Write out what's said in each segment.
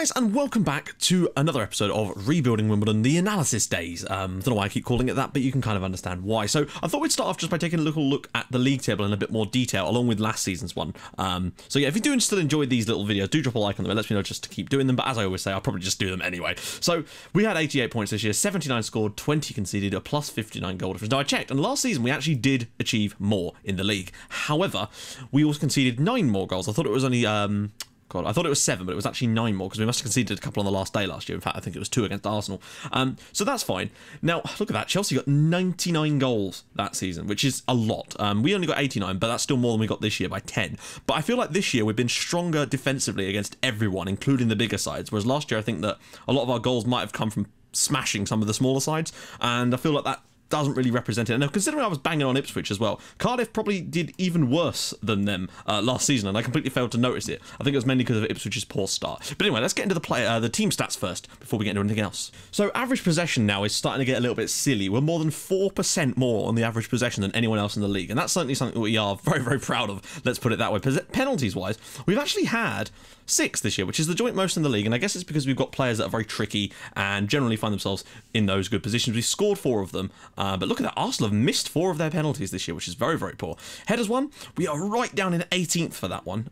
guys, and welcome back to another episode of Rebuilding Wimbledon, the analysis days. Don't know why I keep calling it that, but you can kind of understand why. So I thought we'd start off just by taking a little look at the league table in a bit more detail, along with last season's one. So yeah, if you do still enjoy these little videos, do drop a like on them. It lets me know just to keep doing them, but as I always say, I'll probably just do them anyway. So we had 88 points this year, 79 scored, 20 conceded, a plus 59 goal difference. Now I checked, and last season we actually did achieve more in the league. However, we also conceded 9 more goals. I thought it was only... God, I thought it was 7, but it was actually 9 more because we must have conceded a couple on the last day last year. In fact, I think it was 2 against Arsenal. So that's fine. Now, look at that. Chelsea got 99 goals that season, which is a lot. We only got 89, but that's still more than we got this year by 10. But I feel like this year we've been stronger defensively against everyone, including the bigger sides. Whereas last year, I think that a lot of our goals might have come from smashing some of the smaller sides. And I feel like that doesn't really represent it. Now, considering I was banging on Ipswich as well, Cardiff probably did even worse than them last season, and I completely failed to notice it. I think it was mainly because of Ipswich's poor start. But anyway, let's get into the team stats first before we get into anything else. So average possession now is starting to get a little bit silly. We're more than 4% more on the average possession than anyone else in the league, and that's certainly something that we are very, very proud of. Let's put it that way. Penalties-wise, we've actually had 6 this year, which is the joint most in the league, and I guess it's because we've got players that are very tricky and generally find themselves in those good positions. We've scored 4 of them, but look at that. Arsenal have missed 4 of their penalties this year, which is very, very poor. Headers won, we are right down in 18th for that one.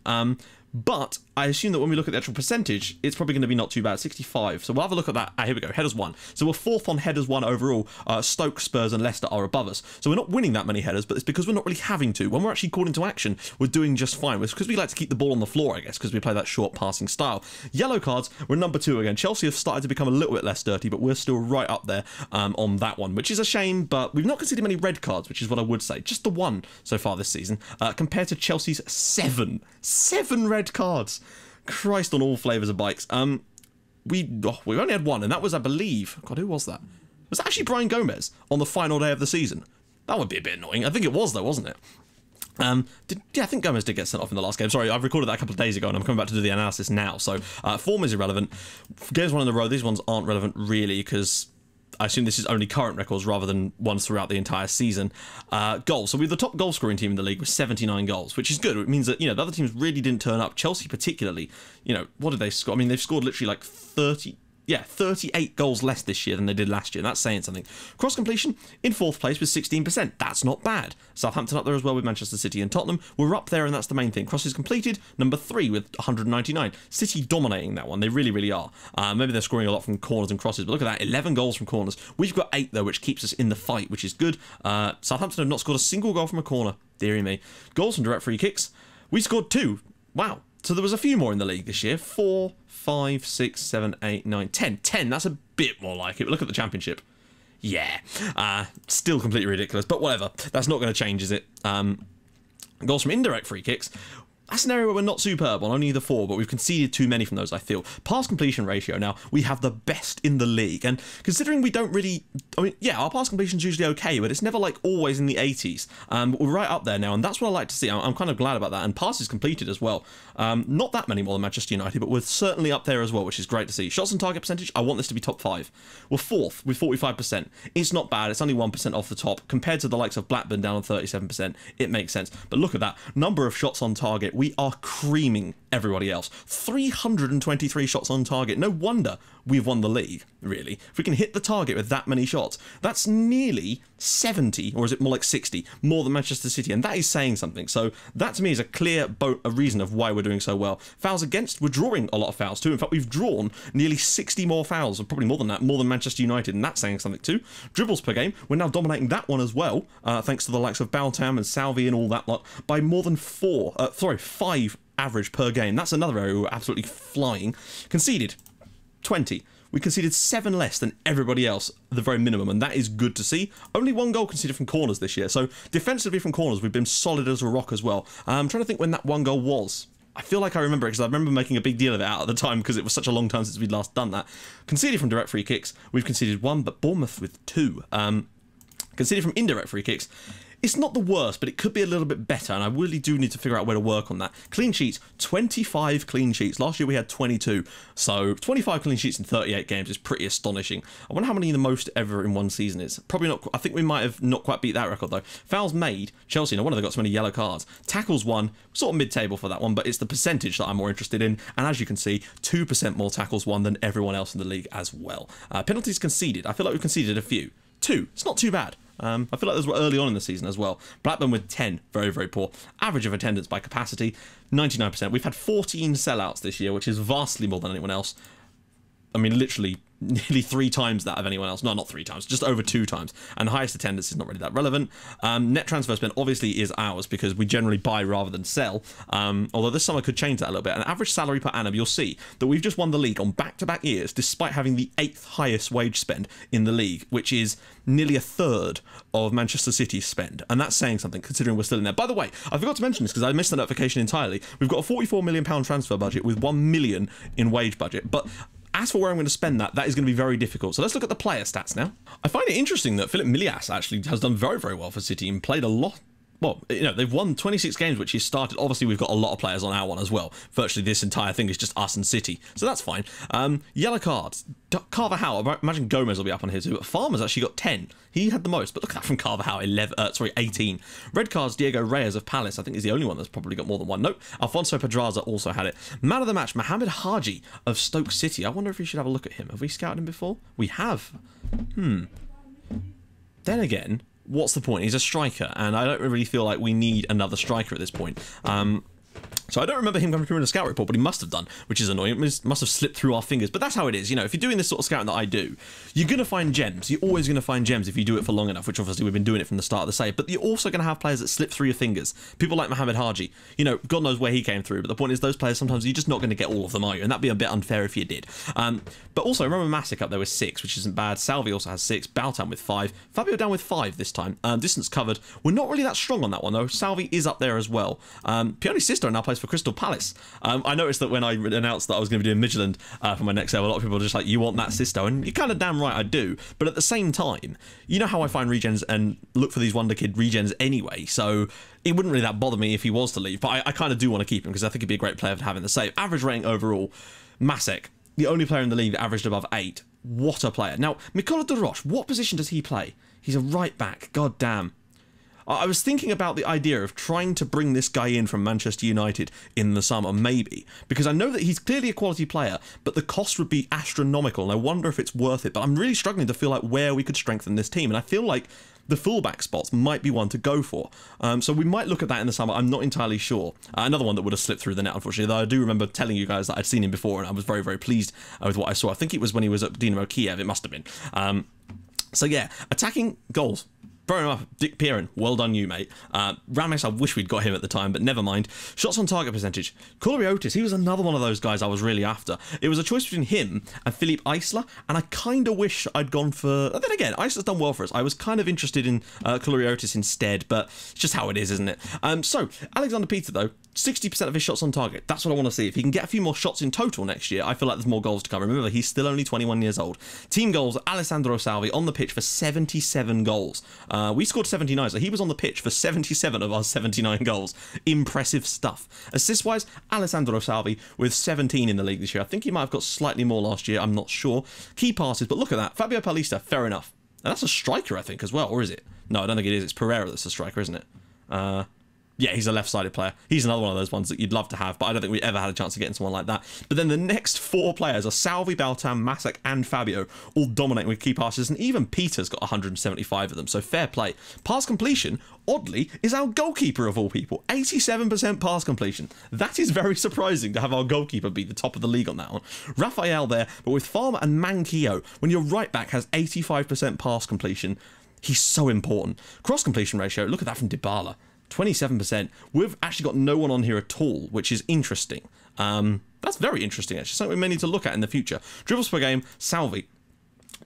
But I assume that when we look at the actual percentage, it's probably going to be not too bad, 65. So we'll have a look at that. Here we go, headers won. So we're 4th on headers won overall. Stoke, Spurs and Leicester are above us. So we're not winning that many headers, but it's because we're not really having to. When we're actually called into action, we're doing just fine. It's because we like to keep the ball on the floor, I guess, because we play that short passing style. Yellow cards, we're number 2 again. Chelsea have started to become a little bit less dirty, but we're still right up there on that one, which is a shame, but we've not conceded many red cards, which is what I would say. Just the 1 so far this season, compared to Chelsea's 7. 7 red cards. Christ on all flavours of bikes. We only had 1, and that was, I believe, God, who was that? Was that actually Brian Gomez on the final day of the season? That would be a bit annoying. I think it was, though, wasn't it? Yeah, I think Gomez did get sent off in the last game. Sorry, I've recorded that a couple of days ago, and I'm coming back to do the analysis now. So, form is irrelevant. Games won in a row, these ones aren't relevant, really, because I assume this is only current records rather than ones throughout the entire season. Goals. So we're the top goal scoring team in the league with 79 goals, which is good. It means that, you know, the other teams really didn't turn up. Chelsea particularly, you know, what did they score? I mean, they've scored literally like 38 goals less this year than they did last year. That's saying something. Cross completion in 4th place with 16%. That's not bad. Southampton up there as well with Manchester City and Tottenham. We're up there, and that's the main thing. Crosses completed, number 3 with 199. City dominating that one. They really, really are. Maybe they're scoring a lot from corners and crosses, but look at that. 11 goals from corners. We've got 8 though, which keeps us in the fight, which is good. Southampton have not scored a single goal from a corner. Deary me. Goals from direct free kicks. We scored 2. Wow. So there was a few more in the league this year. 4, 5, 6, 7, 8, 9, 10. 10, that's a bit more like it. But look at the championship. Yeah. Still completely ridiculous, but whatever. That's not going to change, is it? Goals from indirect free kicks. That's an area where we're not superb on only the 4, but we've conceded too many from those, I feel. Pass completion ratio, now, we have the best in the league. And considering we don't really... I mean, yeah, our pass completion's usually okay, but it's never, like, always in the 80s. We're right up there now, and that's what I like to see. I'm kind of glad about that. And passes completed as well. Not that many more than Manchester United, but we're certainly up there as well, which is great to see. Shots on target percentage, I want this to be top 5. We're 4th with 45%. It's not bad. It's only 1% off the top. Compared to the likes of Blackburn down on 37%, it makes sense. But look at that. Number of shots on target. We are creaming everybody else. 323 shots on target. No wonder we've won the league, really. If we can hit the target with that many shots, that's nearly 70, or is it more like 60, more than Manchester City, and that is saying something. So that to me is a clear reason of why we're doing so well. Fouls against, we're drawing a lot of fouls too. In fact, we've drawn nearly 60 more fouls, or probably more than that, more than Manchester United, and that's saying something too. Dribbles per game, we're now dominating that one as well, thanks to the likes of Baltam and Salvi and all that lot, by more than 5 average per game. That's another area we're absolutely flying. Conceded 20. We conceded 7 less than everybody else, the very minimum, and that is good to see. Only 1 goal conceded from corners this year, so defensively from corners we've been solid as a rock as well. I'm trying to think when that 1 goal was. I feel like I remember it because I remember making a big deal of it out at the time because it was such a long time since we'd last done that. Conceded from direct free kicks, we've conceded 1, but Bournemouth with 2. Conceded from indirect free kicks, It's not the worst, but it could be a little bit better, and I really do need to figure out where to work on that. Clean sheets, 25 clean sheets. Last year we had 22, so 25 clean sheets in 38 games is pretty astonishing. I wonder how many the most ever in one season is. Probably not. I think we might have not quite beat that record, though. Fouls made, Chelsea, no wonder they got so many yellow cards. Tackles won, sort of mid-table for that one, but it's the percentage that I'm more interested in, and as you can see, 2% more tackles won than everyone else in the league as well. Penalties conceded, I feel like we've conceded a few. 2, it's not too bad. I feel like those were early on in the season as well. Blackburn with 10, very, very poor. Average of attendance by capacity, 99%. We've had 14 sellouts this year, which is vastly more than anyone else. I mean, literally nearly 3 times that of anyone else. No, not 3 times, just over 2 times. And the highest attendance is not really that relevant. Net transfer spend obviously is ours because we generally buy rather than sell. Although this summer could change that a little bit. An average salary per annum, you'll see that we've just won the league on back-to-back years, despite having the 8th highest wage spend in the league, which is nearly a third of Manchester City's spend. And that's saying something, considering we're still in there. By the way, I forgot to mention this because I missed the notification entirely. We've got a £44 million transfer budget with £1 million in wage budget. But as for where I'm going to spend that is going to be very difficult. So let's look at the player stats now. I find it interesting that Philip Milias actually has done very, very well for City and played a lot. Well, you know, they've won 26 games, which is started. Obviously, we've got a lot of players on our one as well. Virtually this entire thing is just us and City. So that's fine. Yellow cards. Carvajal, I imagine Gomez will be up on here too, but Farmer's actually got 10. He had the most, but look at that from Carvajal, 18. Red cards, Diego Reyes of Palace, I think is the only one that's probably got more than one. Nope. Alfonso Pedraza also had it. Man of the match, Mohamed Haji of Stoke City. I wonder if we should have a look at him. Have we scouted him before? We have. Then again, what's the point? He's a striker, and I don't really feel like we need another striker at this point. So I don't remember him coming through in a scout report, but he must have done, which is annoying. It must have slipped through our fingers. But that's how it is. You know, if you're doing this sort of scouting that I do, you're going to find gems. You're always going to find gems if you do it for long enough, which obviously we've been doing it from the start of the save. But you're also going to have players that slip through your fingers. People like Mohamed Haji. You know, God knows where he came through. But the point is, those players, sometimes you're just not going to get all of them, are you? And that'd be a bit unfair if you did. But also, remember Masic up there with 6, which isn't bad. Salvi also has 6. Bautam with 5. Fabio down with 5 this time. Distance covered. We're not really that strong on that one, though. Salvi is up there as well. Pioni's sister now plays for Crystal Palace. I noticed that when I announced that I was going to be doing Midtjylland for my next sale, a lot of people were just like, you want that Sisto? And you're kind of damn right I do. But at the same time, you know how I find regens and look for these Wonder Kid regens anyway, so it wouldn't really that bother me if he was to leave. But I kind of do want to keep him because I think he'd be a great player for having the save. Average rating overall, Masek, the only player in the league that averaged above 8. What a player. Now, Mikola De Roche, what position does he play? He's a right back. God damn. I was thinking about the idea of trying to bring this guy in from Manchester United in the summer, maybe, because I know that he's clearly a quality player, but the cost would be astronomical, and I wonder if it's worth it. But I'm really struggling to feel like where we could strengthen this team, and I feel like the fullback spots might be one to go for. So we might look at that in the summer. I'm not entirely sure. Another one that would have slipped through the net, unfortunately, though I do remember telling you guys that I'd seen him before, and I was very, very pleased with what I saw. I think it was when he was at Dinamo Kiev. It must have been. So yeah, attacking goals. Fair enough. Dick Pearson, well done you, mate. Rames, I wish we'd got him at the time, but never mind. Shots on target percentage. Otis, he was another one of those guys I was really after. It was a choice between him and Philippe Eisler, and I kind of wish I'd gone for... Then again, Eisler's done well for us. I was kind of interested in Otis instead, but it's just how it is, isn't it? So, Alexander Peter, though, 60% of his shots on target. That's what I want to see. If he can get a few more shots in total next year, I feel like there's more goals to come. Remember, he's still only 21 years old. Team goals, Alessandro Salvi on the pitch for 77 goals. We scored 79, so he was on the pitch for 77 of our 79 goals. Impressive stuff. Assist-wise, Alessandro Salvi with 17 in the league this year. I think he might have got slightly more last year, I'm not sure. Key passes, but look at that. Fabio Paulista, fair enough. And that's a striker, I think, as well, or is it? No, I don't think it is. It's Pereira that's a striker, isn't it? Yeah, he's a left-sided player. He's another one of those ones that you'd love to have, but I don't think we ever had a chance of getting someone like that. But then the next 4 players are Salvi, Baltam, Masek, and Fabio, all dominating with key passes, and even Peter's got 175 of them, so fair play. Pass completion, oddly, is our goalkeeper of all people. 87% pass completion. That is very surprising to have our goalkeeper be the top of the league on that one. Raphael there, but with Farmer and Manquillo, when your right back has 85% pass completion, he's so important. Cross completion ratio, look at that from Dybala. 27%. We've actually got no one on here at all, which is interesting. That's very interesting, actually. Something we may need to look at in the future. Dribbles per game, Salvi.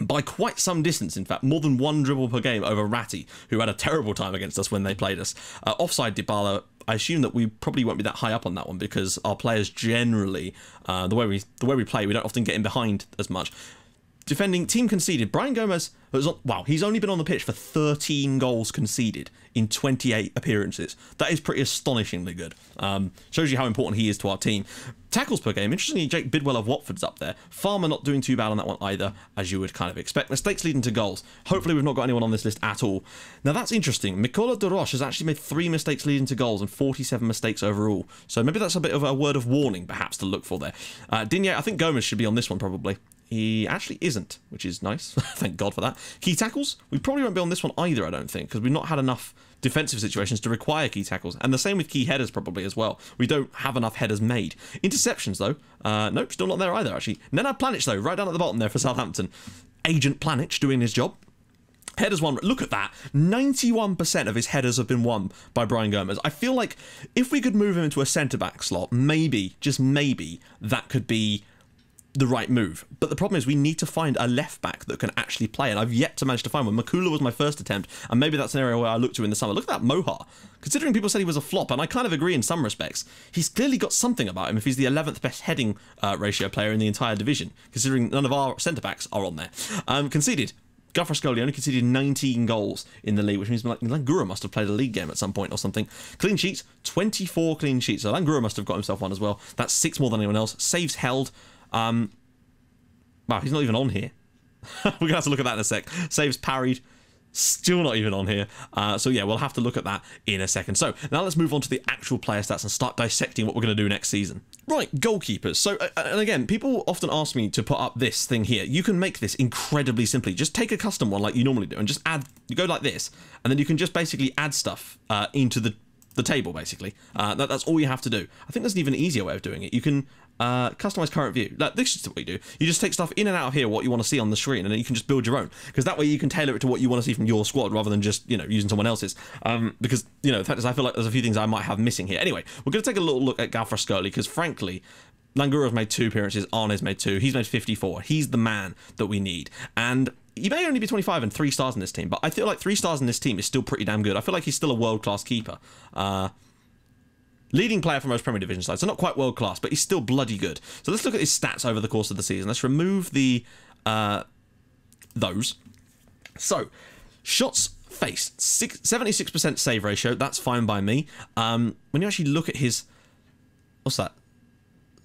By quite some distance, in fact, more than 1 dribble per game over Ratti, who had a terrible time against us when they played us. Offside, Dybala. I assume that we probably won't be that high up on that one because our players generally, the way we play, we don't often get in behind as much. defending team conceded. Brian Gomez was wow, he's only been on the pitch for 13 goals conceded in 28 appearances. That is pretty astonishingly good. Shows you how important he is to our team. Tackles per game, interestingly, Jake Bidwell of Watford's up there. Farmer not doing too bad on that one either, as you would kind of expect. Mistakes leading to goals. Hopefully we've not got anyone on this list at all. Now that's interesting. Mikola De Roche has actually made 3 mistakes leading to goals and 47 mistakes overall. So maybe that's a bit of a word of warning, perhaps, to look for there. Digne, I think Gomez should be on this one probably. He actually isn't, which is nice. Thank God for that. Key tackles, we probably won't be on this one either, I don't think, because we've not had enough defensive situations to require key tackles. And the same with key headers probably as well. We don't have enough headers made. Interceptions, though, nope, still not there either, actually. Nenad Planic, though, right down at the bottom there for Southampton. Agent Planic doing his job. Headers won. Look at that. 91% of his headers have been won by Brian Gomez. I feel like if we could move him into a centre-back slot, maybe, just maybe, that could be the right move. But the problem is we need to find a left back that can actually play, and I've yet to manage to find one. Makula was my first attempt, and maybe that's an area where I look to in the summer. Look at that Mohar. Considering people said he was a flop, and I kind of agree in some respects, he's clearly got something about him if he's the 11th best heading ratio player in the entire division, considering none of our centre-backs are on there. Conceded. Gafrascoli only conceded 19 goals in the league, which means like Langura must have played a league game at some point or something. Clean sheets, 24 clean sheets. So Langura must have got himself one as well. That's 6 more than anyone else. Saves held. Wow, he's not even on here. We're going to have to look at that in a sec. Saves parried. Still not even on here. So yeah, we'll have to look at that in a second. So now let's move on to the actual player stats and start dissecting what we're going to do next season. Right, goalkeepers. So, and again, people often ask me to put up this thing here. You can make this incredibly simply. Just take a custom one like you normally do and just add, you go like this, and then you can just basically add stuff into the table, basically. That's all you have to do. I think there's an even easier way of doing it. You can customize current view. Like, this is what you do. You just take stuff in and out of here, what you want to see on the screen, and then you can just build your own. Because that way you can tailor it to what you want to see from your squad rather than just, you know, using someone else's. Because, you know, the fact is I feel like there's a few things I might have missing here. Anyway, we're going to take a little look at Gafrascoli because, frankly, Langura's made 2 appearances, Arne's made 2, he's made 54. He's the man that we need. And he may only be 25 and 3 stars in this team, but I feel like 3 stars in this team is still pretty damn good. I feel like he's still a world-class keeper. Leading player for most Premier Division sides, so not quite world-class, but he's still bloody good. So let's look at his stats over the course of the season. Let's remove the those. So, shots faced, 76% save ratio, that's fine by me. When you actually look at his, what's that?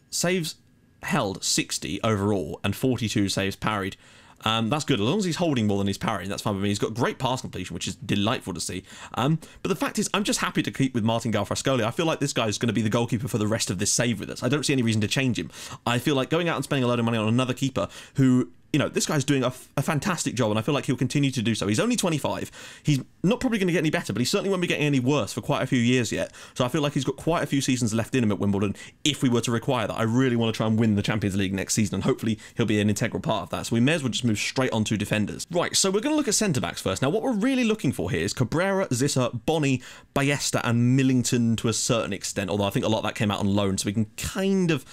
Saves held 60 overall and 42 saves parried. That's good. As long as he's holding more than he's parrying, that's fine with me. He's got great pass completion, which is delightful to see. But the fact is, I'm just happy to keep with Martin Gafrascoli. I feel like this guy is going to be the goalkeeper for the rest of this save with us. I don't see any reason to change him. I feel like going out and spending a load of money on another keeper who, you know, this guy's doing a fantastic job, and I feel like he'll continue to do so. He's only 25. He's not probably going to get any better, but he certainly won't be getting any worse for quite a few years yet. So I feel like he's got quite a few seasons left in him at Wimbledon if we were to require that. I really want to try and win the Champions League next season, and hopefully he'll be an integral part of that. So we may as well just move straight on to defenders. Right, so we're going to look at centre-backs first. Now, what we're really looking for here is Cabrera, Zissa, Bonney, Ballesta, and Millington to a certain extent, although I think a lot of that came out on loan, so we can kind of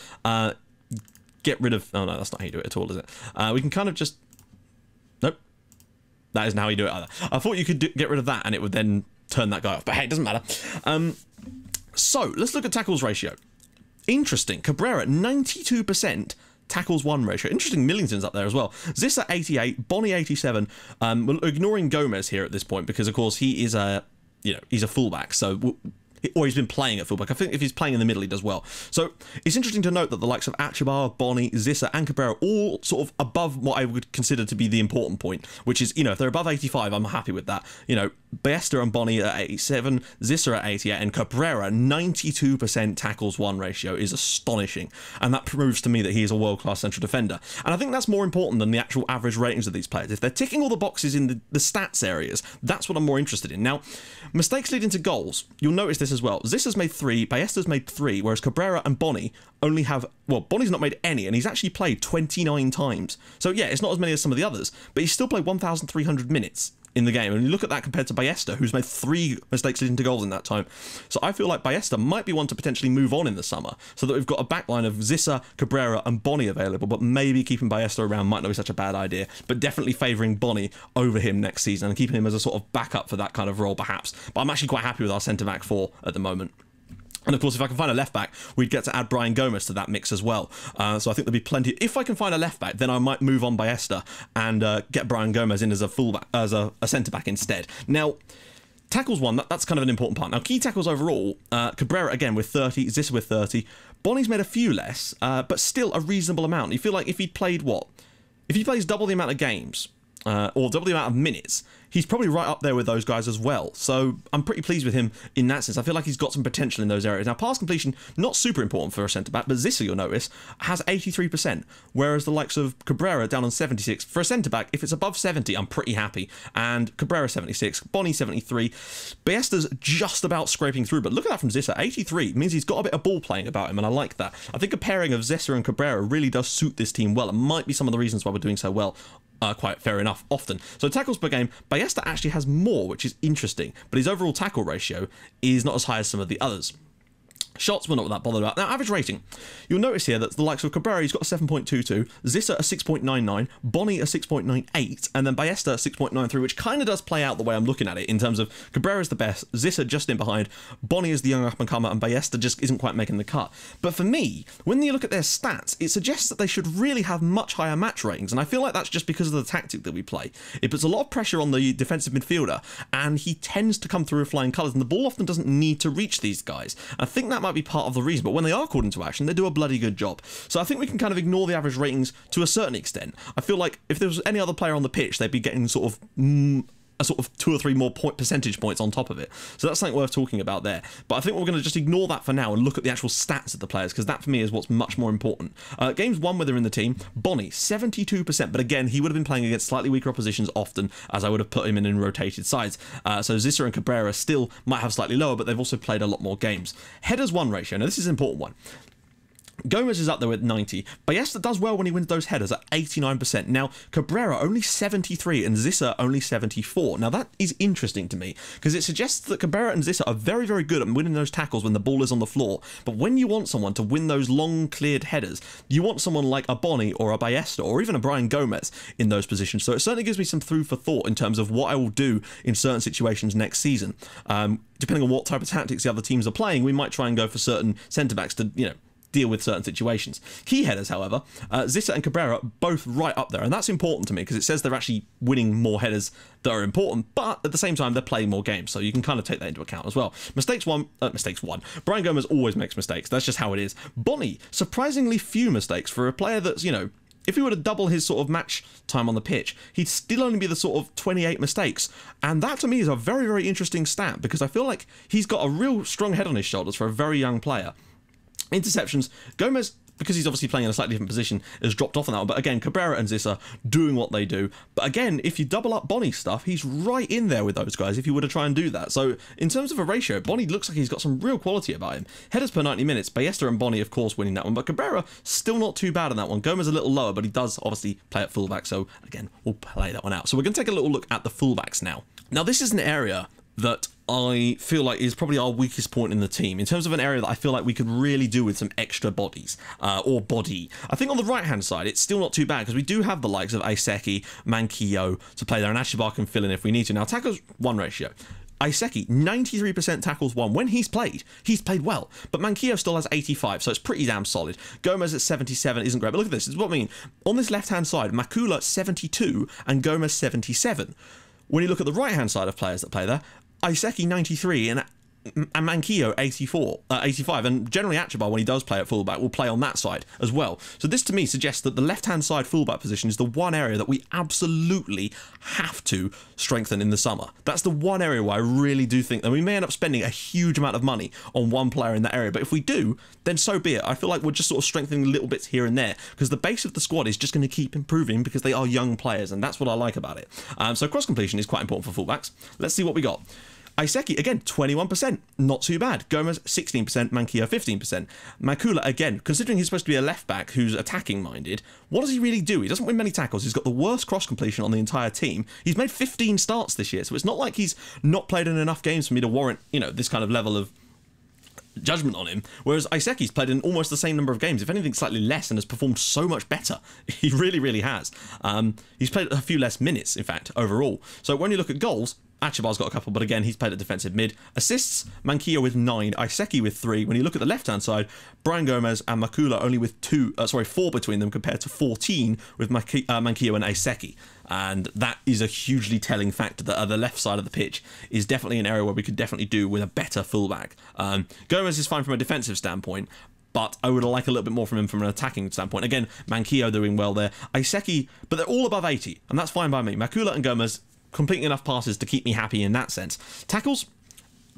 get rid of... Oh, no, that's not how you do it at all, is it? We can kind of just... Nope. That isn't how you do it either. I thought you could get rid of that and it would then turn that guy off. But hey, it doesn't matter. So, let's look at tackles ratio. Interesting. Cabrera, 92% tackles won ratio. Interesting, Millington's up there as well. Zissa, 88. Bonney, 87. We're ignoring Gomez here at this point because, of course, he is a... You know, he's a fullback, so... Or he's been playing at fullback. I think if he's playing in the middle, he does well. So it's interesting to note that the likes of Achabar, Bonney, Zissa, and Cabrera all sort of above what I would consider to be the important point, which is, you know, if they're above 85, I'm happy with that. You know, Ballesta and Bonney at 87, Zissa at 88, and Cabrera 92% tackles won ratio is astonishing. And that proves to me that he is a world-class central defender. And I think that's more important than the actual average ratings of these players. If they're ticking all the boxes in the stats areas, that's what I'm more interested in. Now, mistakes leading to goals. You'll notice this as well. Zissa's made 3, Ballesta's made 3, whereas Cabrera and Bonney only have... Well, Bonney's not made any, and he's actually played 29 times. So yeah, it's not as many as some of the others, but he's still played 1,300 minutes in the game. And you look at that compared to Ballesta, who's made 3 mistakes leading to goals in that time. So I feel like Ballesta might be one to potentially move on in the summer, so that we've got a backline of Zissa, Cabrera, and Bonney available, but maybe keeping Ballesta around might not be such a bad idea, but definitely favouring Bonney over him next season and keeping him as a sort of backup for that kind of role, perhaps. But I'm actually quite happy with our centre-back 4 at the moment. And of course, if I can find a left back, we'd get to add Brian Gomez to that mix as well. So I think there'll be plenty. If I can find a left back, then I might move on Ballesta and get Brian Gomez in as a fullback, as a centre back instead. Now, tackles one, that's kind of an important part. Now, key tackles overall, Cabrera again with 30, Zissa with 30. Bonnie's made a few less, but still a reasonable amount. You feel like if he'd played what? If he plays double the amount of games, or double the amount of minutes, he's probably right up there with those guys as well. So I'm pretty pleased with him in that sense. I feel like he's got some potential in those areas. Now, pass completion, not super important for a centre-back, but Zissa, you'll notice, has 83%, whereas the likes of Cabrera down on 76. For a centre-back, if it's above 70, I'm pretty happy. And Cabrera 76, Bonnie 73. Ballesta's just about scraping through, but look at that from Zissa. 83 means he's got a bit of ball playing about him, and I like that. I think a pairing of Zissa and Cabrera really does suit this team well. It might be some of the reasons why we're doing so well. Quite fair enough, often. So tackles per game, Ballesta actually has more, which is interesting, but his overall tackle ratio is not as high as some of the others. Shots we're not that bothered about. Now, average rating. You'll notice here that the likes of Cabrera, he's got a 7.22, Zissa a 6.99, Bonnie a 6.98, and then Ballesta a 6.93, which kind of does play out the way I'm looking at it in terms of Cabrera's the best, Zissa just in behind, Bonnie is the young up-and-comer, and Ballesta just isn't quite making the cut. But for me, when you look at their stats, it suggests that they should really have much higher match ratings, and I feel like that's just because of the tactic that we play. It puts a lot of pressure on the defensive midfielder, and he tends to come through with flying colours, and the ball often doesn't need to reach these guys. I think that might be part of the reason, but when they are called into action, they do a bloody good job. So I think we can kind of ignore the average ratings to a certain extent. I feel like if there was any other player on the pitch, they'd be getting sort of a sort of 2 or 3 more percentage points on top of it. So that's something worth talking about there. But I think we're going to just ignore that for now and look at the actual stats of the players, because that for me is what's much more important. Games won where they're in the team, Bonnie 72%, but again he would have been playing against slightly weaker oppositions often, as I would have put him in rotated sides. So Zissa and Cabrera still might have slightly lower, but they've also played a lot more games. Headers won ratio, now this is an important one. Gomez is up there with 90. Ballesta does well when he wins those headers at 89%. Now, Cabrera only 73 and Zissa only 74. Now, that is interesting to me because it suggests that Cabrera and Zissa are very, very good at winning those tackles when the ball is on the floor. But when you want someone to win those long cleared headers, you want someone like a Bonnie or a Ballesta or even a Brian Gomez in those positions. So it certainly gives me some food for thought in terms of what I will do in certain situations next season. Depending on what type of tactics the other teams are playing, we might try and go for certain centre-backs to, you know, deal with certain situations. Key headers, however, Zissa and Cabrera both right up there, and that's important to me because it says they're actually winning more headers that are important, but at the same time they're playing more games, so you can kind of take that into account as well. Mistakes one. Brian Gomez always makes mistakes. That's just how it is. Bonnie, surprisingly few mistakes for a player that's, you know, if he were to double his sort of match time on the pitch, he'd still only be the sort of 28 mistakes. And that to me is a very, very interesting stat because I feel like he's got a real strong head on his shoulders for a very young player. Interceptions, Gomez, because he's obviously playing in a slightly different position, has dropped off on that one. But again, Cabrera and Zissa doing what they do. But again, if you double up Bonnie's stuff, he's right in there with those guys if you were to try and do that. So in terms of a ratio, Bonnie looks like he's got some real quality about him. Headers per 90 minutes, Ballesta and Bonnie, of course, winning that one. But Cabrera, still not too bad in that one. Gomez a little lower, but he does obviously play at fullback. So again, we'll play that one out. So we're going to take a little look at the fullbacks now. Now, this is an area that I feel like is probably our weakest point in the team in terms of an area that I feel like we could really do with some extra bodies or body. I think on the right hand side it's still not too bad because we do have the likes of Aiseki, Manquillo to play there, and Ashibar can fill in if we need to. Now, tackles one ratio, Aiseki 93% tackles won. When he's played well, but Manquillo still has 85, so it's pretty damn solid. Gomez at 77 isn't great, but look at this. This is what I mean. On this left hand side, Makula 72 and Gomez 77. When you look at the right hand side of players that play there, Aiseki 93 and Manquillo 85, and generally Achibar, when he does play at fullback, will play on that side as well. So this to me suggests that the left-hand side fullback position is the one area that we absolutely have to strengthen in the summer. That's the one area where I really do think that we may end up spending a huge amount of money on one player in that area, but if we do, then so be it. I feel like we're just sort of strengthening little bits here and there because the base of the squad is just going to keep improving because they are young players, and that's what I like about it. So cross completion is quite important for fullbacks. Let's see what we got. Aiseki, again, 21%, not too bad. Gomez, 16%, Manquillo, 15%. Makula, again, considering he's supposed to be a left-back who's attacking-minded, what does he really do? He doesn't win many tackles. He's got the worst cross-completion on the entire team. He's made 15 starts this year, so it's not like he's not played in enough games for me to warrant, you know, this kind of level of judgment on him, whereas Aiseki's played in almost the same number of games, if anything slightly less, and has performed so much better. He really, really has. He's played a few less minutes, in fact, overall. So when you look at goals, Achibar's got a couple, but again, he's played at defensive mid. Assists, Manquillo with 9, Iseki with 3. When you look at the left-hand side, Brian Gomez and Makula only with 4 between them compared to 14 with Manquillo and Iseki. And that is a hugely telling factor that the left side of the pitch is definitely an area where we could definitely do with a better fullback. Gomez is fine from a defensive standpoint, but I would like a little bit more from him from an attacking standpoint. Again, Manquillo doing well there. Iseki, but they're all above 80, and that's fine by me. Makula and Gomez completing enough passes to keep me happy in that sense. Tackles,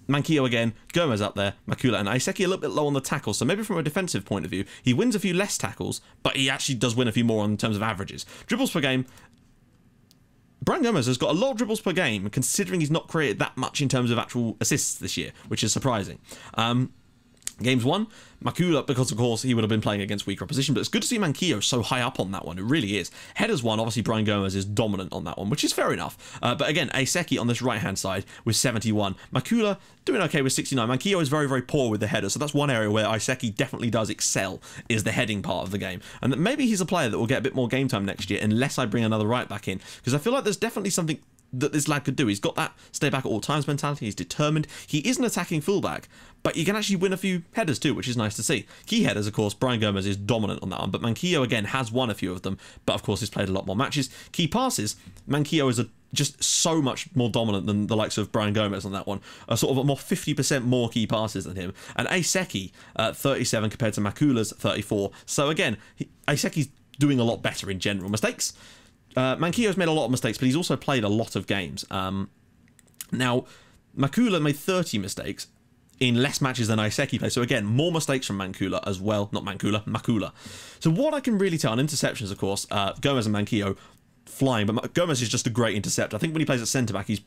Manquillo again, Gomez up there, Makula and Iseki a little bit low on the tackles, so maybe from a defensive point of view, he wins a few less tackles, but he actually does win a few more in terms of averages. Dribbles per game, Brian Gomez has got a lot of dribbles per game, considering he's not created that much in terms of actual assists this year, which is surprising. Games won, Makula, because of course he would have been playing against weaker opposition, but it's good to see Manquillo so high up on that one. It really is. Headers won, obviously Brian Gomez is dominant on that one, which is fair enough. But again, Iseki on this right-hand side with 71. Makula doing okay with 69. Manquillo is very, very poor with the header, so that's one area where Iseki definitely does excel, is the heading part of the game. And maybe he's a player that will get a bit more game time next year, unless I bring another right back in, because I feel like there's definitely something that this lad could do. He's got that stay back at all times mentality. He's determined. He is an attacking fullback, but you can actually win a few headers too, which is nice to see. Key headers, of course, Brian Gomez is dominant on that one, but Manquillo again has won a few of them, but of course he's played a lot more matches. Key passes, Manquillo is just so much more dominant than the likes of Brian Gomez on that one. Sort of a more 50% more key passes than him. And Iseki, 37 compared to Makula's 34. So again, Iseki's doing a lot better in general. Mistakes, Manquillo's made a lot of mistakes, but he's also played a lot of games. Now, Makula made 30 mistakes in less matches than Iseki played. So again, more mistakes from Makula as well. Not Makula. So what I can really tell on interceptions, of course, Gomez and Manquillo flying, but Gomez is just a great interceptor. I think when he plays at centre-back, he's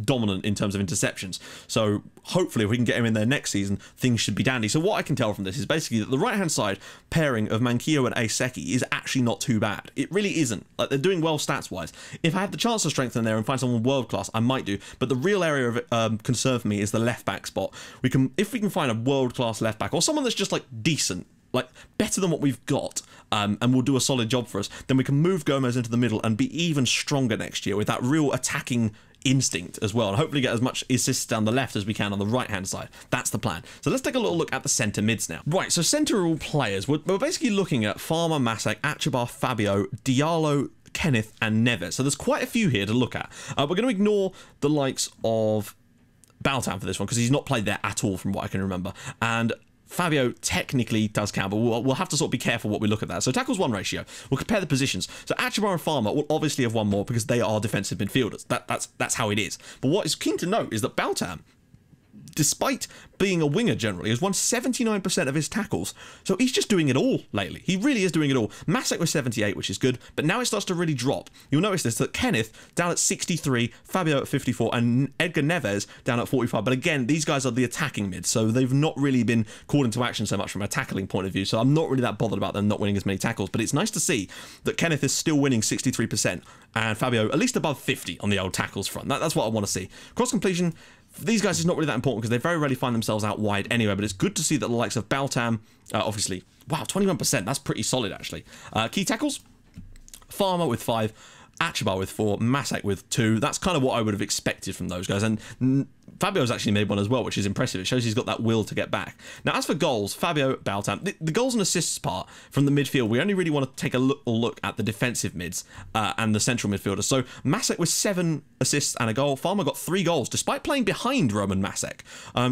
dominant in terms of interceptions, so hopefully if we can get him in there next season, things should be dandy. So what I can tell from this is basically that the right hand side pairing of Manquillo and Iseki is actually not too bad. It really isn't. Like, they're doing well stats wise. If I had the chance to strengthen there and find someone world class, I might do, but the real area of concern for me is the left back spot. If we can find a world class left back, or someone that's just like decent, like better than what we've got, and will do a solid job for us, then we can move Gomez into the middle and be even stronger next year with that real attacking instinct as well, and hopefully get as much assists down the left as we can on the right hand side. That's the plan. So let's take a little look at the centre mids now. Right, so centre all players, we're basically looking at Farmer, Masek, Achibar, Fabio, Diallo, Kenneth and Neves. So there's quite a few here to look at. We're going to ignore the likes of Baltan for this one because he's not played there at all from what I can remember, and Fabio technically does count, but we'll have to sort of be careful what we look at that. So tackles won ratio, we'll compare the positions. So Achibar and Farmer will obviously have won more because they are defensive midfielders. That's how it is. But what is keen to note is that Baltan, despite being a winger generally, has won 79% of his tackles. So he's just doing it all lately. He really is doing it all. Masek was 78, which is good, but now it starts to really drop. You'll notice this, that Kenneth down at 63, Fabio at 54, and Edgar Neves down at 45. But again, these guys are the attacking mid, so they've not really been called into action so much from a tackling point of view. So I'm not really that bothered about them not winning as many tackles, but it's nice to see that Kenneth is still winning 63% and Fabio at least above 50 on the old tackles front. That's what I want to see. Cross completion, for these guys, is not really that important because they very rarely find themselves out wide anyway, but it's good to see that the likes of Baltam, obviously, wow, 21%, that's pretty solid actually. Key tackles, Farmer with 5, Achibar with 4, Masek with 2. That's kind of what I would have expected from those guys, and Fabio's actually made one as well, which is impressive. It shows he's got that will to get back. Now, as for goals, Fabio, Baltam, the goals and assists part from the midfield, we only really want to take a look at the defensive mids and the central midfielders. So Masek with 7 assists and a goal. Farmer got 3 goals, despite playing behind Roman Masek.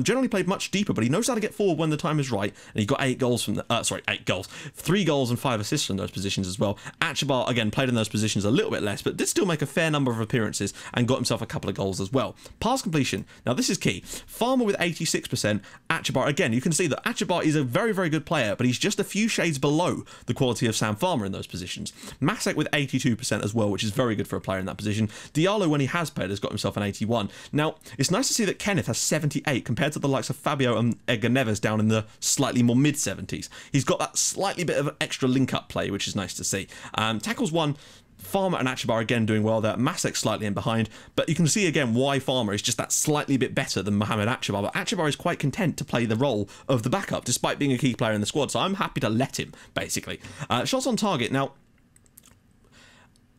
Generally played much deeper, but he knows how to get forward when the time is right, and he got 8 goals from the, 8 goals. 3 goals and 5 assists from those positions as well. Achibar, again, played in those positions a little bit less, but did still make a fair number of appearances and got himself a couple of goals as well. Pass completion. Now, this is key. Farmer with 86%, Achibar, again, you can see that Achibar is a very, very good player, but he's just a few shades below the quality of Sam Farmer in those positions. Masek with 82% as well, which is very good for a player in that position. Diallo, when he has played, has got himself an 81. Now, it's nice to see that Kenneth has 78 compared to the likes of Fabio and Edgar Neves down in the slightly more mid-70s. He's got that slightly bit of extra link-up play, which is nice to see. Tackles won, Farmer and Achibar again doing well there. Masek slightly in behind, but you can see again why Farmer is just that slightly bit better than Mohamed Achibar. But Achibar is quite content to play the role of the backup, despite being a key player in the squad. So I'm happy to let him, basically. Shots on target. Now,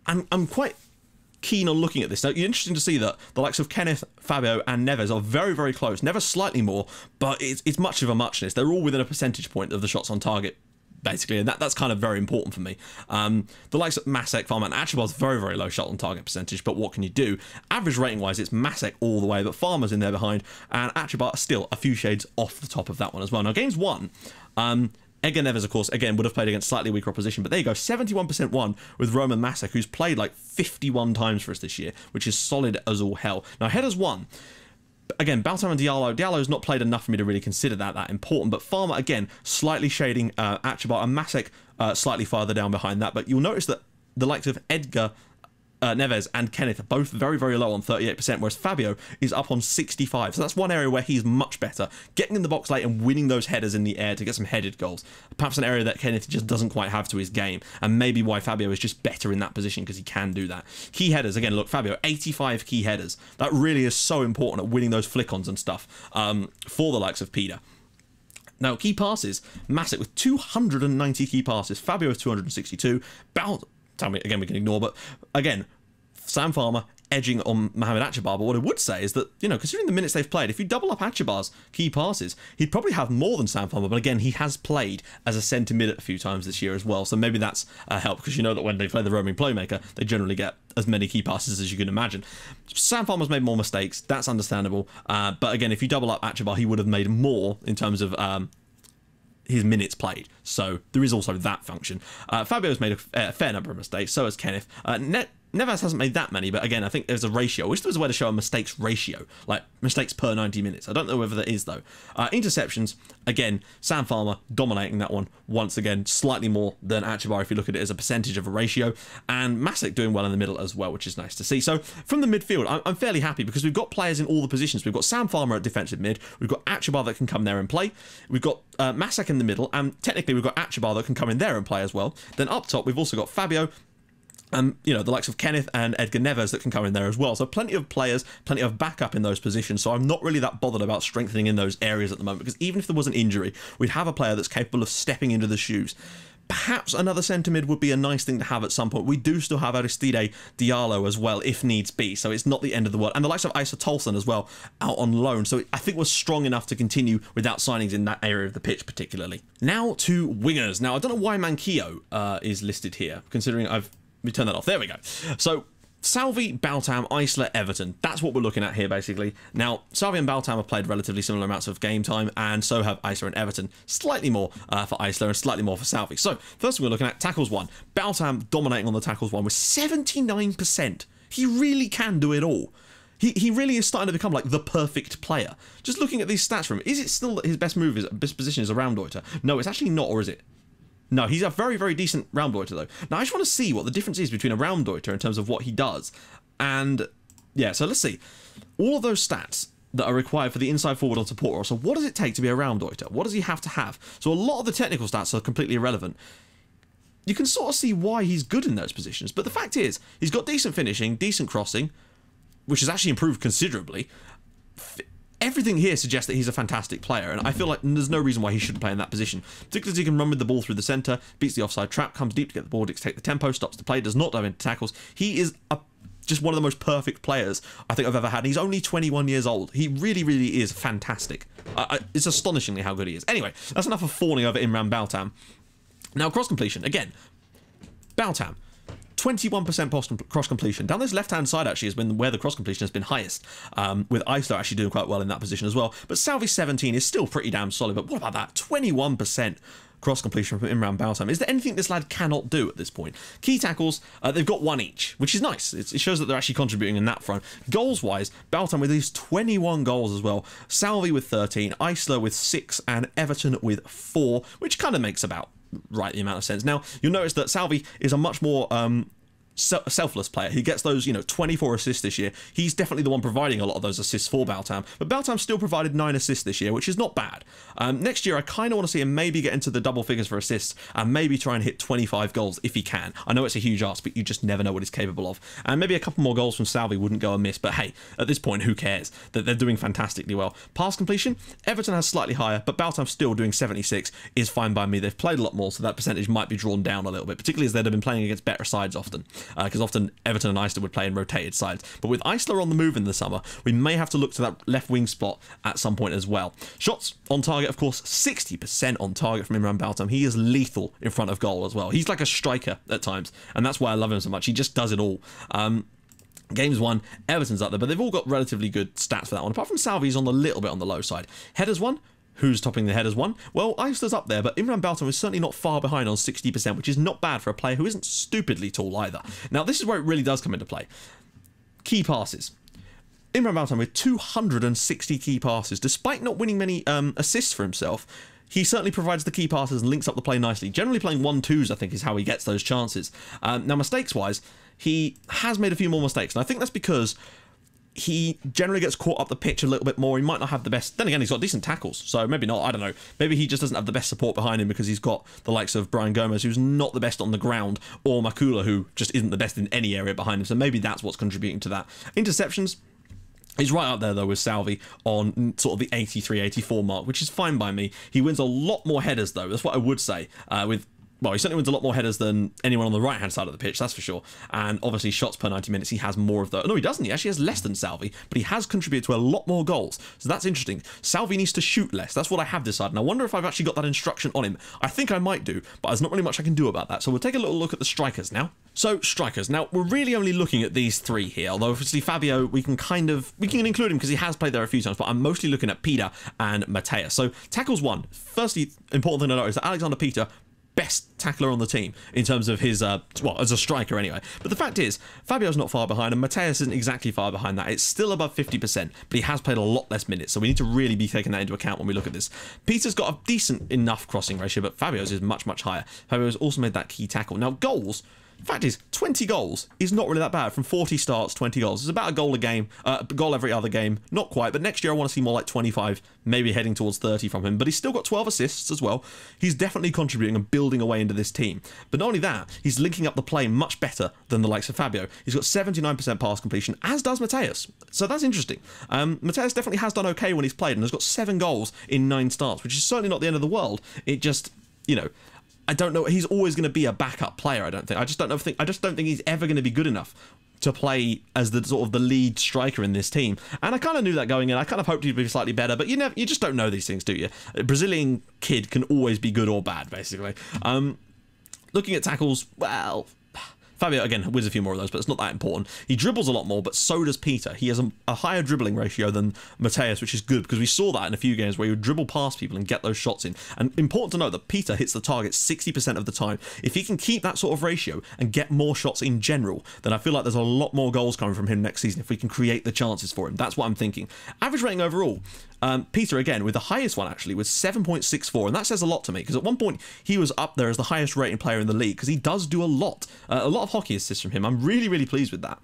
I'm quite keen on looking at this. Now, it's interesting to see that the likes of Kenneth, Fabio, and Neves are very, very close. Neves slightly more, but it's much of a muchness. They're all within a percentage point of the shots on target, basically, and that's kind of very important for me. The likes of Masek, Farmer, and Archibald's very, very low shot on target percentage, but what can you do? Average rating wise, it's Masek all the way, but Farmer's in there behind, and Archibald still a few shades off the top of that one as well. Now, games won, Edgar Neves, of course, again, would have played against slightly weaker opposition, but there you go, 71% won with Roman Masek, who's played like 51 times for us this year, which is solid as all hell. Now, headers won. Again, Baltam and Diallo's not played enough for me to really consider that important, but Farmer, again, slightly shading Archibald, and Masek slightly farther down behind that, but you'll notice that the likes of Edgar Neves and Kenneth are both very, very low on 38%, whereas Fabio is up on 65%. So that's one area where he's much better, getting in the box late and winning those headers in the air to get some headed goals. Perhaps an area that Kenneth just doesn't quite have to his game, and maybe why Fabio is just better in that position, because he can do that. Key headers, again, look, Fabio, 85 key headers. That really is so important at winning those flick-ons and stuff for the likes of Peter. Now, key passes, Masek with 290 key passes, Fabio with 262, Tell me again, we can ignore, but again, Sam Farmer edging on Mohamed Archibald. But what I would say is that, you know, considering the minutes they've played, if you double up Archibald's key passes, he'd probably have more than Sam Farmer. But again, he has played as a centre mid a few times this year as well, so maybe that's a help, because you know that when they play the roaming playmaker, they generally get as many key passes as you can imagine. Sam Farmer's made more mistakes, that's understandable. But again, if you double up Archibald, he would have made more in terms of his minutes played, so there is also that function. Fabio's made a fair number of mistakes, so has Kenneth. Neves hasn't made that many, but again, I think there's a ratio. I wish there was a way to show a mistakes ratio, like mistakes per 90 minutes. I don't know whether there is, though. Interceptions, again, Sam Farmer dominating that one once again, slightly more than Archibald if you look at it as a percentage of a ratio, and Masek doing well in the middle as well, which is nice to see. So from the midfield, I'm fairly happy, because we've got players in all the positions. We've got Sam Farmer at defensive mid, we've got Archibald that can come there and play, we've got Masek in the middle, and technically we've got Archibald that can come in there and play as well. Then up top, we've also got Fabio, you know, the likes of Kenneth and Edgar Neves that can come in there as well. So plenty of players, plenty of backup in those positions. So I'm not really that bothered about strengthening in those areas at the moment, because even if there was an injury, we'd have a player that's capable of stepping into the shoes. Perhaps another centre mid would be a nice thing to have at some point. We do still have Aristide Diallo as well, if needs be, so it's not the end of the world. And the likes of Isa Tolson as well, out on loan. So I think we're strong enough to continue without signings in that area of the pitch particularly. Now to wingers. Now, I don't know why Manquillo is listed here, considering let me turn that off. There we go. So Salvi, Baltam, Isler, Everton. That's what we're looking at here, basically. Now, Salvi and Baltam have played relatively similar amounts of game time, and so have Isler and Everton. Slightly more for Isler and slightly more for Salvi. So, first we're looking at tackles won. Baltam dominating on the tackles won with 79%. He really can do it all. He really is starting to become like the perfect player. Just looking at these stats from him, is it still that his best position is a round deuter? No, it's actually not, or is it? No, he's a very, very decent round deuter, though. Now, I just want to see what the difference is between a round deuter in terms of what he does. And, yeah, so let's see. All of those stats that are required for the inside forward on support role. So what does it take to be a round deuter? What does he have to have? So a lot of the technical stats are completely irrelevant. You can sort of see why he's good in those positions. But the fact is, he's got decent finishing, decent crossing, which has actually improved considerably. Everything here suggests that he's a fantastic player, and I feel like there's no reason why he shouldn't play in that position. Particularly as he can run with the ball through the centre, beats the offside trap, comes deep to get the ball, dictate the tempo, stops the play, does not dive into tackles. He is just one of the most perfect players I think I've ever had, and he's only 21 years old. He really, really is fantastic. It's astonishingly how good he is. Anyway, that's enough of fawning over Imran Baltam. Now, cross completion. Again, Baltam. 21% cross completion. Down this left-hand side actually has been where the cross completion has been highest, with Isler actually doing quite well in that position as well. But Salvi 17 is still pretty damn solid. But what about that? 21% cross completion from Imran Baltam. Is there anything this lad cannot do at this point? Key tackles, they've got one each, which is nice. It shows that they're actually contributing in that front. Goals-wise, Baltam with these 21 goals as well. Salvi with 13, Isler with 6, and Everton with 4, which kind of makes about right the amount of sense. Now, you'll notice that Salvi is a much more selfless player. He gets those, 24 assists this year. He's definitely the one providing a lot of those assists for Baltam, but Baltam still provided 9 assists this year, which is not bad. Next year, I kind of want to see him maybe get into the double figures for assists and maybe try and hit 25 goals if he can. I know it's a huge ask, but you just never know what he's capable of. And maybe a couple more goals from Salvi wouldn't go amiss, but hey, at this point, who cares? They're doing fantastically well. Pass completion, Everton has slightly higher, but Baltam still doing 76 is fine by me. They've played a lot more, so that percentage might be drawn down a little bit, particularly as they've been playing against better sides often. because often Everton and Iceland would play in rotated sides. But with Iceland on the move in the summer, we may have to look to that left wing spot at some point as well. Shots on target, of course, 60% on target from Imran Baltam. He is lethal in front of goal as well. He's like a striker at times, and that's why I love him so much. He just does it all. Games won, Everton's up there, but they've all got relatively good stats for that one. Apart from Salvi's on the little bit on the low side. Headers won. Who's topping the headers won? Well, Iceland's up there, but Imran Baltam is certainly not far behind on 60%, which is not bad for a player who isn't stupidly tall either. Now, this is where it really does come into play. Key passes. Imran Baltam with 260 key passes, despite not winning many assists for himself. He certainly provides the key passes and links up the play nicely. Generally playing 1-2s, I think, is how he gets those chances. Now, mistakes-wise, he has made a few more mistakes, and I think that's because he generally gets caught up the pitch a little bit more. He might not have the best... Then again, he's got decent tackles, so maybe not. I don't know. Maybe he just doesn't have the best support behind him because he's got the likes of Brian Gomez, who's not the best on the ground, or Makula, who just isn't the best in any area behind him. So maybe that's what's contributing to that. Interceptions... He's right up there, though, with Salvi on sort of the 83, 84 mark, which is fine by me. He wins a lot more headers, though. That's what I would say. Well, he certainly wins a lot more headers than anyone on the right-hand side of the pitch, that's for sure. And obviously, shots per 90 minutes, he has more of those. No, he doesn't. He actually has less than Salvi, but he has contributed to a lot more goals. So that's interesting. Salvi needs to shoot less. That's what I have decided. And I wonder if I've actually got that instruction on him. I think I might do, but there's not really much I can do about that. So we'll take a little look at the strikers now. So, strikers. Now, we're really only looking at these three here, although obviously Fabio, we can include him because he has played there a few times, but I'm mostly looking at Peter and Mateus. So, tackles won. Firstly, important thing to note is that Alexander Peter, best tackler on the team in terms of his, well, as a striker anyway. But the fact is, Fabio's not far behind, and Mateus isn't exactly far behind that. It's still above 50%, but he has played a lot less minutes, so we need to really be taking that into account when we look at this. Peter's got a decent enough crossing ratio, but Fabio's is much, much higher. Fabio's also made that key tackle. Now, goals... Fact is, 20 goals is not really that bad. From 40 starts, 20 goals. It's about a goal a game, goal every other game. Not quite, but next year I want to see more like 25, maybe heading towards 30 from him. But he's still got 12 assists as well. He's definitely contributing and building away into this team. But not only that, he's linking up the play much better than the likes of Fabio. He's got 79% pass completion, as does Mateus. So that's interesting. Mateus definitely has done okay when he's played and has got 7 goals in 9 starts, which is certainly not the end of the world. It just, you know... I don't know. He's always going to be a backup player. I don't think. I just don't think he's ever going to be good enough to play as the sort of the lead striker in this team. And I kind of knew that going in. I kind of hoped he'd be slightly better, but you just don't know these things, do you? A Brazilian kid can always be good or bad, basically. Looking at tackles, well, Fabio, again, wins a few more of those, but it's not that important. He dribbles a lot more, but so does Peter. He has a higher dribbling ratio than Mateus, which is good, because we saw that in a few games where he would dribble past people and get those shots in. And important to note that Peter hits the target 60% of the time. If he can keep that sort of ratio and get more shots in general, then I feel like there's a lot more goals coming from him next season if we can create the chances for him. That's what I'm thinking. Average rating overall, Peter, again, with the highest one, actually, was 7.64, and that says a lot to me, because at one point, he was up there as the highest rating player in the league, because he does do a lot of hockey assists from him. I'm really, really pleased with that.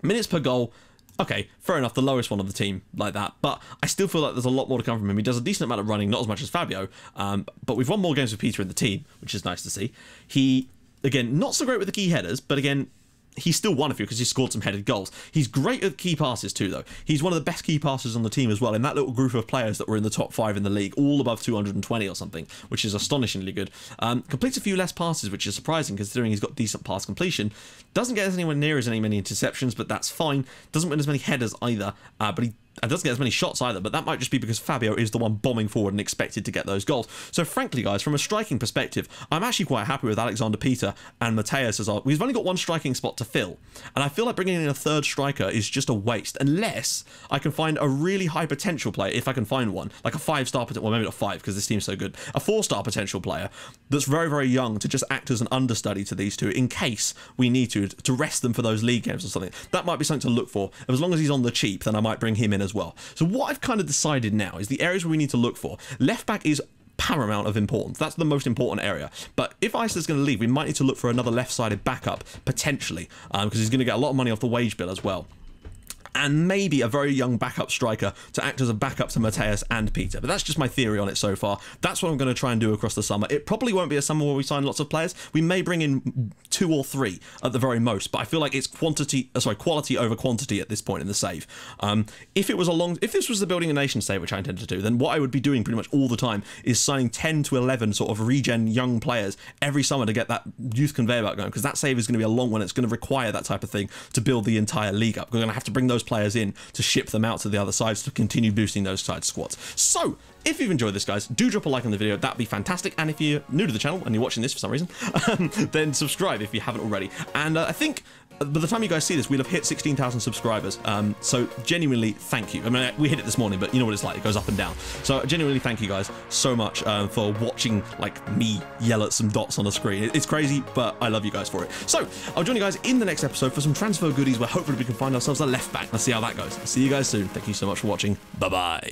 Minutes per goal, okay, fair enough, the lowest one of the team, like that, but I still feel like there's a lot more to come from him. He does a decent amount of running, not as much as Fabio, but we've won more games with Peter in the team, which is nice to see. He, again, not so great with the key headers, but again, he still won a few because he scored some headed goals. He's great at key passes too, though. He's one of the best key passers on the team as well, in that little group of players that were in the top 5 in the league, all above 220 or something, which is astonishingly good. Completes a few less passes, which is surprising considering he's got decent pass completion. Doesn't get anywhere near as many interceptions, but that's fine. Doesn't win as many headers either, but he doesn't get as many shots either, but that might just be because Fabio is the one bombing forward and expected to get those goals. So frankly, guys, from a striking perspective, I'm actually quite happy with Alexander Peter and Mateus as well. We've only got one striking spot to fill, and I feel like bringing in a third striker is just a waste, unless I can find a really high potential player, if I can find one, like a 5-star, well, maybe not 5 because this team's so good, a 4-star potential player that's very, very young to just act as an understudy to these two in case we need to rest them for those league games or something. That might be something to look for. As long as he's on the cheap, then I might bring him in as well. So what I've kind of decided now is the areas where we need to look for. Left back is paramount of importance. That's the most important area. But if Iceland's going to leave, we might need to look for another left-sided backup, potentially, because he's going to get a lot of money off the wage bill as well. and maybe a very young backup striker to act as a backup to Mateus and Peter. But that's just my theory on it so far. That's what I'm going to try and do across the summer. It probably won't be a summer where we sign lots of players. We may bring in 2 or 3 at the very most, but I feel like it's quality over quantity at this point in the save. If this was the Building a Nation save, which I intended to do, then what I would be doing pretty much all the time is signing 10 to 11 sort of regen young players every summer to get that youth conveyor belt going, because that save is going to be a long one. It's going to require that type of thing to build the entire league up. We're going to have to bring those players in to ship them out to the other sides to continue boosting those side squads. So if you've enjoyed this, guys, do drop a like on the video. That'd be fantastic. And if you're new to the channel and you're watching this for some reason, then subscribe if you haven't already. And I think by the time you guys see this, we'll have hit 16,000 subscribers. So genuinely, thank you. I mean, we hit it this morning, but you know what it's like. It goes up and down. So genuinely, thank you guys so much for watching, like, me yell at some dots on the screen. It's crazy, but I love you guys for it. So I'll join you guys in the next episode for some transfer goodies where hopefully we can find ourselves a left back. Let's see how that goes. See you guys soon. Thank you so much for watching. Bye-bye.